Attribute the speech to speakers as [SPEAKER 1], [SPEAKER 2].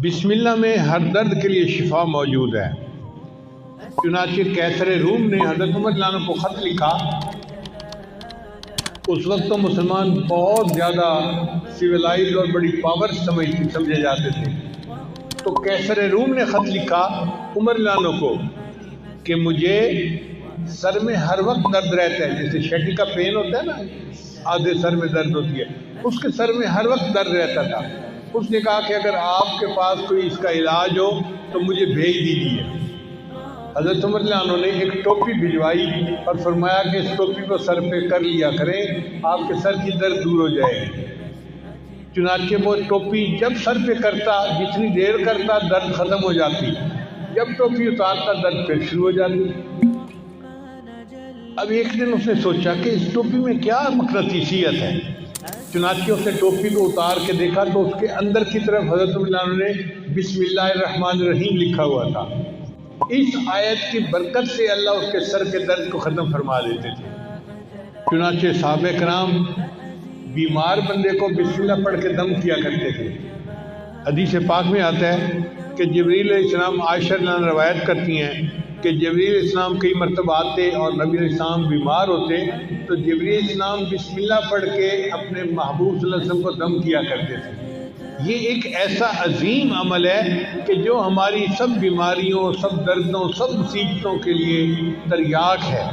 [SPEAKER 1] بسم اللہ میں ہر درد کے لیے شفا موجود ہے۔ چنانچہ قیصر روم نے حضرت عمر رضی اللہ عنہ کو خط لکھا۔ اس وقت تو مسلمان بہت زیادہ سویلائز اور بڑی پاور سمجھے جاتے تھے۔ تو قیصر روم نے خط لکھا عمر رضی اللہ عنہ کو کہ مجھے سر میں ہر وقت درد رہتا ہے، جیسے شٹل کا پین ہوتا ہے نا، آدھے سر میں درد ہوتی ہے، اس کے سر میں ہر وقت درد رہتا تھا۔ اس نے کہا کہ اگر آپ کے پاس کوئی اس کا علاج ہو تو مجھے بھیج دیجیے۔ حضرت عمر رضی اللہ عنہ نے ایک ٹوپی بھجوائی اور فرمایا کہ اس ٹوپی کو سر پہ کر لیا کریں، آپ کے سر کی درد دور ہو جائے گی۔ چنانچہ وہ ٹوپی جب سر پہ کرتا، جتنی دیر کرتا درد ختم ہو جاتی، جب ٹوپی اتارتا درد پھر شروع ہو جاتی۔ اب ایک دن اس نے سوچا کہ اس ٹوپی میں کیا مقناطیسیت ہے۔ چنانچہ اس نے ٹوپی کو اتار کے دیکھا تو اس کے اندر کی طرف حضرت عمر رضی اللہ عنہ نے بسم اللہ الرحمن الرحیم لکھا ہوا تھا۔ اس آیت کی برکت سے اللہ اس کے سر کے درد کو ختم فرما دیتے تھے۔ چنانچہ صحابہ کرام بیمار بندے کو بسم اللہ پڑھ کے دم کیا کرتے تھے۔ حدیث پاک میں آتا ہے کہ جبریل علیہ السلام، عائشہ رضی اللہ عنہا روایت کرتی ہیں کہ جبریل علیہ السلام کئی مرتبہ آتے اور نبی علیہ السلام بیمار ہوتے تو جبریل علیہ السلام بسم اللہ پڑھ کے اپنے محبوب صلی اللہ علیہ وسلم کو دم کیا کرتے تھے۔ یہ ایک ایسا عظیم عمل ہے کہ جو ہماری سب بیماریوں، سب دردوں، سب مصیبتوں کے لیے تریاق ہے۔